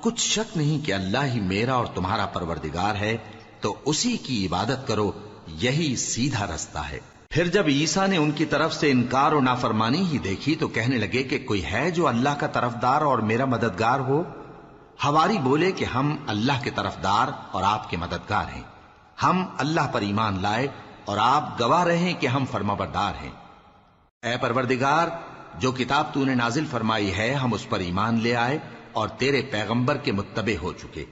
کچھ شک نہیں کہ اللہ ہی میرا اور تمہارا پروردگار ہے، تو اسی کی عبادت کرو، یہی سیدھا رستہ ہے۔ پھر جب عیسیٰ نے ان کی طرف سے انکار و نافرمانی ہی دیکھی تو کہنے لگے کہ کوئی ہے جو اللہ کا طرفدار اور میرا مددگار ہو؟ حواری بولے کہ ہم اللہ کے طرفدار اور آپ کے مددگار ہیں، ہم اللہ پر ایمان لائے اور آپ گواہ رہیں کہ ہم فرمانبردار ہیں۔ اے پروردگار، جو کتاب تو نے نازل فرمائی ہے ہم اس پر ایمان لے آئے اور تیرے پیغمبر کے متبع ہو چکے۔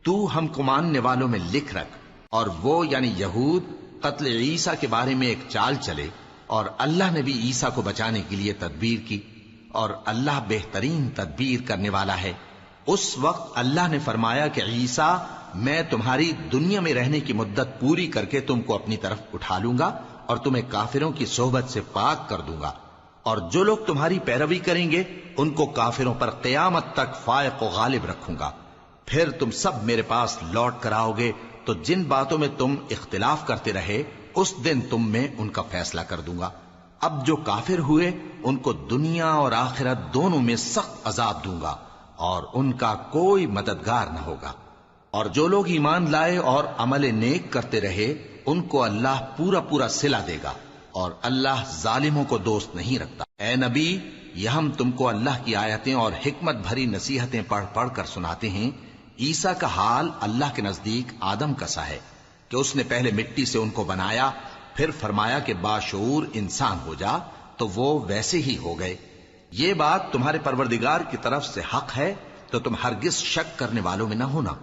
تو ہم کو ماننے والوں میں لکھ رکھ، اور وہ یعنی یہود قتل عیسیٰ کے بارے میں ایک چال چلے، اور اللہ نے بھی عیسیٰ کو بچانے کے لیے تدبیر کی، اور اللہ بہترین تدبیر کرنے والا ہے۔ اس وقت اللہ نے فرمایا کہ عیسیٰ، میں تمہاری دنیا میں رہنے کی مدت پوری کر کے تم کو اپنی طرف اٹھا لوں گا اور تمہیں کافروں کی صحبت سے پاک کر دوں گا، اور جو لوگ تمہاری پیروی کریں گے ان کو کافروں پر قیامت تک فائق و غالب رکھوں گا۔ پھر تم سب میرے پاس لوٹ کر آؤ گے تو جن باتوں میں تم اختلاف کرتے رہے اس دن تم میں ان کا فیصلہ کر دوں گا۔ اب جو کافر ہوئے ان کو دنیا اور آخرت دونوں میں سخت عذاب دوں گا، اور ان کا کوئی مددگار نہ ہوگا۔ اور جو لوگ ایمان لائے اور عمل نیک کرتے رہے ان کو اللہ پورا پورا صلہ دے گا، اور اللہ ظالموں کو دوست نہیں رکھتا۔ اے نبی، یہ ہم تم کو اللہ کی آیتیں اور حکمت بھری نصیحتیں پڑھ پڑھ کر سناتے ہیں۔ عیسیٰ کا حال اللہ کے نزدیک آدم کا سا ہے کہ اس نے پہلے مٹی سے ان کو بنایا، پھر فرمایا کہ باشعور انسان ہو جا، تو وہ ویسے ہی ہو گئے۔ یہ بات تمہارے پروردگار کی طرف سے حق ہے، تو تم ہرگز شک کرنے والوں میں نہ ہونا۔